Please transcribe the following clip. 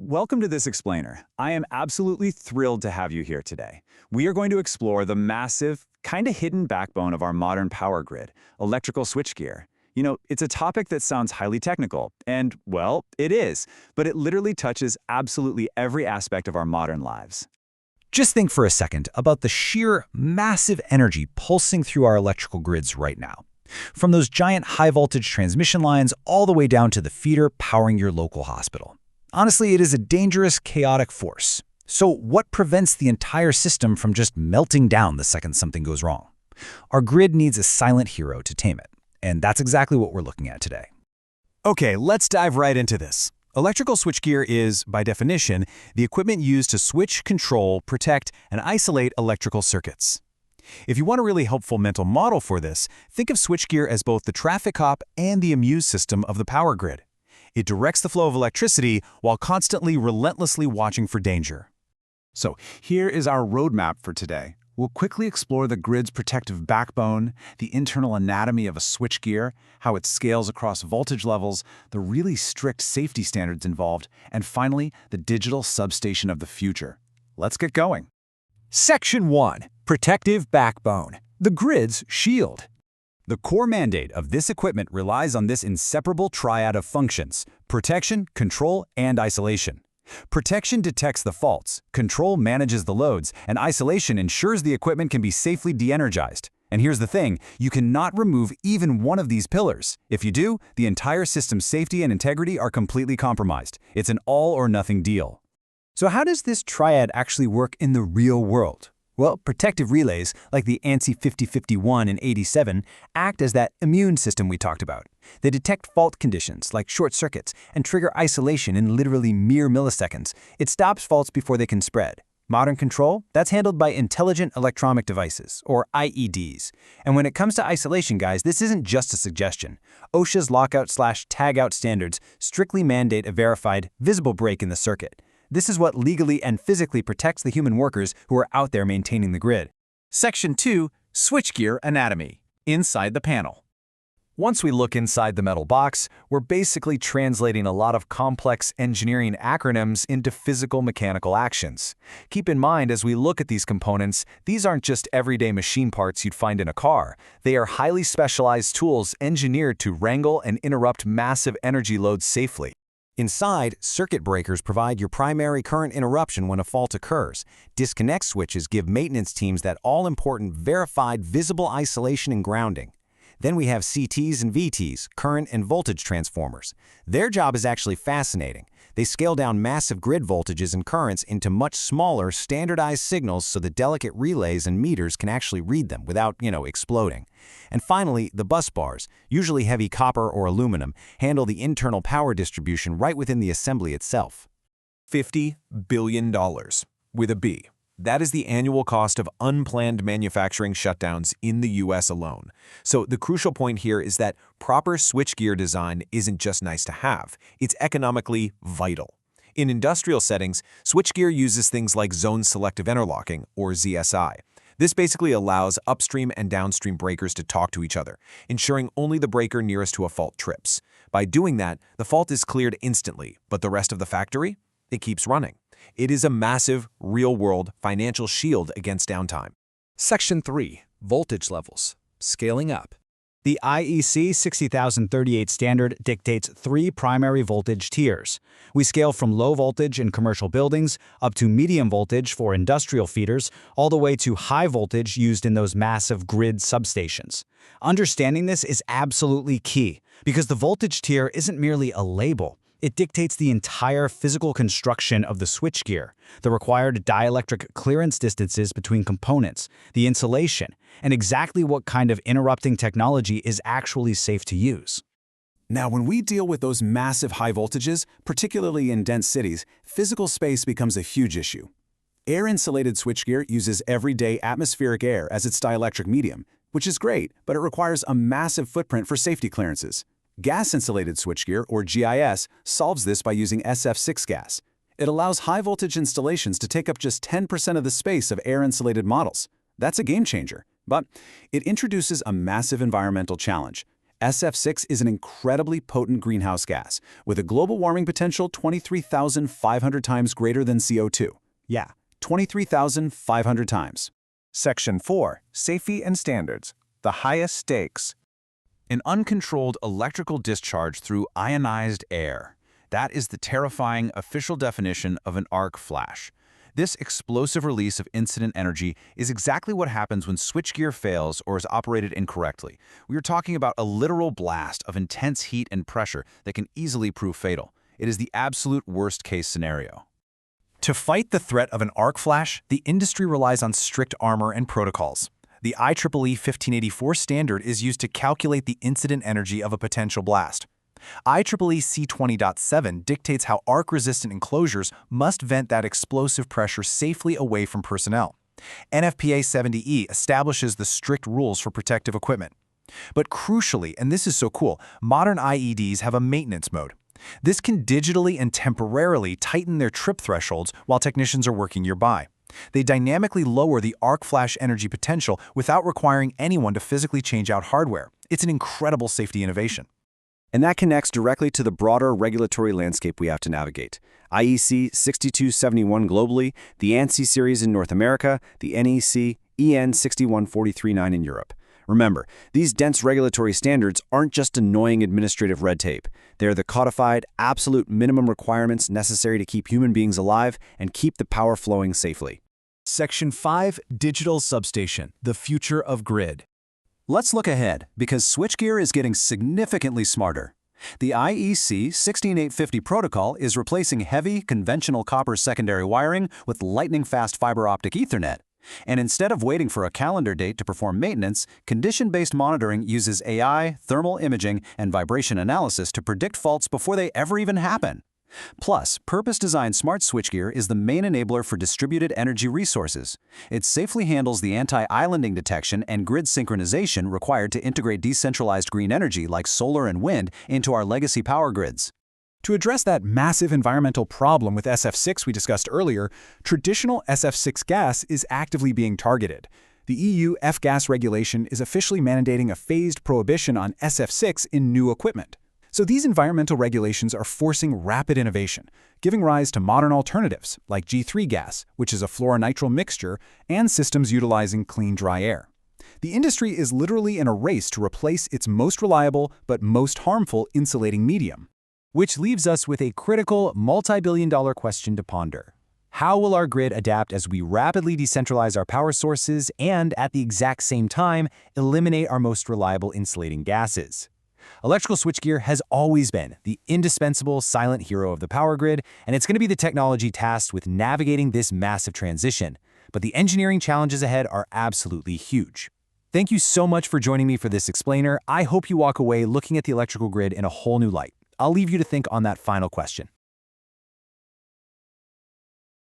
Welcome to this explainer. I am absolutely thrilled to have you here today. We are going to explore the massive, kind of hidden backbone of our modern power grid, electrical switchgear. It's a topic that sounds highly technical, and, well, it is, but it literally touches absolutely every aspect of our modern lives. Just think for a second about the sheer massive energy pulsing through our electrical grids right now. From those giant high-voltage transmission lines all the way down to the feeder powering your local hospital. Honestly, it is a dangerous, chaotic force. So what prevents the entire system from just melting down the second something goes wrong? Our grid needs a silent hero to tame it. And that's exactly what we're looking at today. Okay, let's dive right into this. Electrical switchgear is, by definition, the equipment used to switch, control, protect, and isolate electrical circuits. If you want a really helpful mental model for this, think of switchgear as both the traffic cop and the immune system of the power grid. It directs the flow of electricity while constantly, relentlessly watching for danger. So here is our roadmap for today. We'll quickly explore the grid's protective backbone, the internal anatomy of a switchgear, how it scales across voltage levels, the really strict safety standards involved, and finally, the digital substation of the future. Let's get going. Section 1. Protective backbone. The grid's shield. The core mandate of this equipment relies on this inseparable triad of functions: protection, control, and isolation. Protection detects the faults, control manages the loads, and isolation ensures the equipment can be safely de-energized. And here's the thing, you cannot remove even one of these pillars. If you do, the entire system's safety and integrity are completely compromised. It's an all-or-nothing deal. So how does this triad actually work in the real world? Well, protective relays, like the ANSI 5051 and 87, act as that immune system we talked about. They detect fault conditions, like short circuits, and trigger isolation in literally mere milliseconds. It stops faults before they can spread. Modern control, that's handled by Intelligent Electronic Devices, or IEDs. And when it comes to isolation, guys, this isn't just a suggestion. OSHA's lockout/tagout standards strictly mandate a verified, visible break in the circuit. This is what legally and physically protects the human workers who are out there maintaining the grid. Section 2. Switchgear anatomy. Inside the panel. Once we look inside the metal box, we're basically translating a lot of complex engineering acronyms into physical-mechanical actions. Keep in mind, as we look at these components, these aren't just everyday machine parts you'd find in a car. They are highly specialized tools engineered to wrangle and interrupt massive energy loads safely. Inside, circuit breakers provide your primary current interruption when a fault occurs. Disconnect switches give maintenance teams that all-important verified visible isolation and grounding. Then we have CTs and VTs, current and voltage transformers. Their job is actually fascinating. They scale down massive grid voltages and currents into much smaller, standardized signals so the delicate relays and meters can actually read them without, exploding. And finally, the busbars, usually heavy copper or aluminum, handle the internal power distribution right within the assembly itself. $50 billion, with a B. That is the annual cost of unplanned manufacturing shutdowns in the US alone. So the crucial point here is that proper switchgear design isn't just nice to have, it's economically vital. In industrial settings, switchgear uses things like zone selective interlocking, or ZSI. This basically allows upstream and downstream breakers to talk to each other, ensuring only the breaker nearest to a fault trips. By doing that, the fault is cleared instantly, but the rest of the factory? It keeps running. It is a massive, real-world financial shield against downtime. Section 3. Voltage levels. Scaling up. The IEC 60038 standard dictates 3 primary voltage tiers. We scale from low voltage in commercial buildings up to medium voltage for industrial feeders, all the way to high voltage used in those massive grid substations. Understanding this is absolutely key, because the voltage tier isn't merely a label. It dictates the entire physical construction of the switchgear, the required dielectric clearance distances between components, the insulation, and exactly what kind of interrupting technology is actually safe to use. Now, when we deal with those massive high voltages, particularly in dense cities, physical space becomes a huge issue. Air-insulated switchgear uses everyday atmospheric air as its dielectric medium, which is great, but it requires a massive footprint for safety clearances. Gas-insulated switchgear, or GIS, solves this by using SF6 gas. It allows high-voltage installations to take up just 10% of the space of air-insulated models. That's a game changer, but it introduces a massive environmental challenge. SF6 is an incredibly potent greenhouse gas, with a global warming potential 23,500 times greater than CO2. Yeah, 23,500 times. Section 4. Safety and Standards. The highest stakes. An uncontrolled electrical discharge through ionized air. That is the terrifying official definition of an arc flash. This explosive release of incident energy is exactly what happens when switchgear fails or is operated incorrectly. We are talking about a literal blast of intense heat and pressure that can easily prove fatal. It is the absolute worst-case scenario. To fight the threat of an arc flash, the industry relies on strict armor and protocols. The IEEE 1584 standard is used to calculate the incident energy of a potential blast. IEEE C20.7 dictates how arc-resistant enclosures must vent that explosive pressure safely away from personnel. NFPA 70E establishes the strict rules for protective equipment. But crucially, and this is so cool, modern IEDs have a maintenance mode. This can digitally and temporarily tighten their trip thresholds while technicians are working nearby. They dynamically lower the arc flash energy potential without requiring anyone to physically change out hardware. It's an incredible safety innovation. And that connects directly to the broader regulatory landscape we have to navigate. IEC 6271 globally, the ANSI series in North America, the NEC EN 61439 in Europe. Remember, these dense regulatory standards aren't just annoying administrative red tape. They're the codified, absolute minimum requirements necessary to keep human beings alive and keep the power flowing safely. Section 5. Digital Substation. The Future of Grid. Let's look ahead, because switchgear is getting significantly smarter. The IEC 16850 protocol is replacing heavy, conventional copper secondary wiring with lightning-fast fiber optic Ethernet. And instead of waiting for a calendar date to perform maintenance, condition-based monitoring uses AI, thermal imaging, and vibration analysis to predict faults before they ever even happen. Plus, purpose-designed smart switchgear is the main enabler for distributed energy resources. It safely handles the anti-islanding detection and grid synchronization required to integrate decentralized green energy like solar and wind into our legacy power grids. To address that massive environmental problem with SF6 we discussed earlier, traditional SF6 gas is actively being targeted. The EU F-gas regulation is officially mandating a phased prohibition on SF6 in new equipment. So these environmental regulations are forcing rapid innovation, giving rise to modern alternatives like G3 gas, which is a fluoronitrile mixture, and systems utilizing clean, dry air. The industry is literally in a race to replace its most reliable but most harmful insulating medium. Which leaves us with a critical, multi-billion-dollar question to ponder. How will our grid adapt as we rapidly decentralize our power sources and, at the exact same time, eliminate our most reliable insulating gases? Electrical switchgear has always been the indispensable silent hero of the power grid, and it's going to be the technology tasked with navigating this massive transition. But the engineering challenges ahead are absolutely huge. Thank you so much for joining me for this explainer. I hope you walk away looking at the electrical grid in a whole new light. I'll leave you to think on that final question.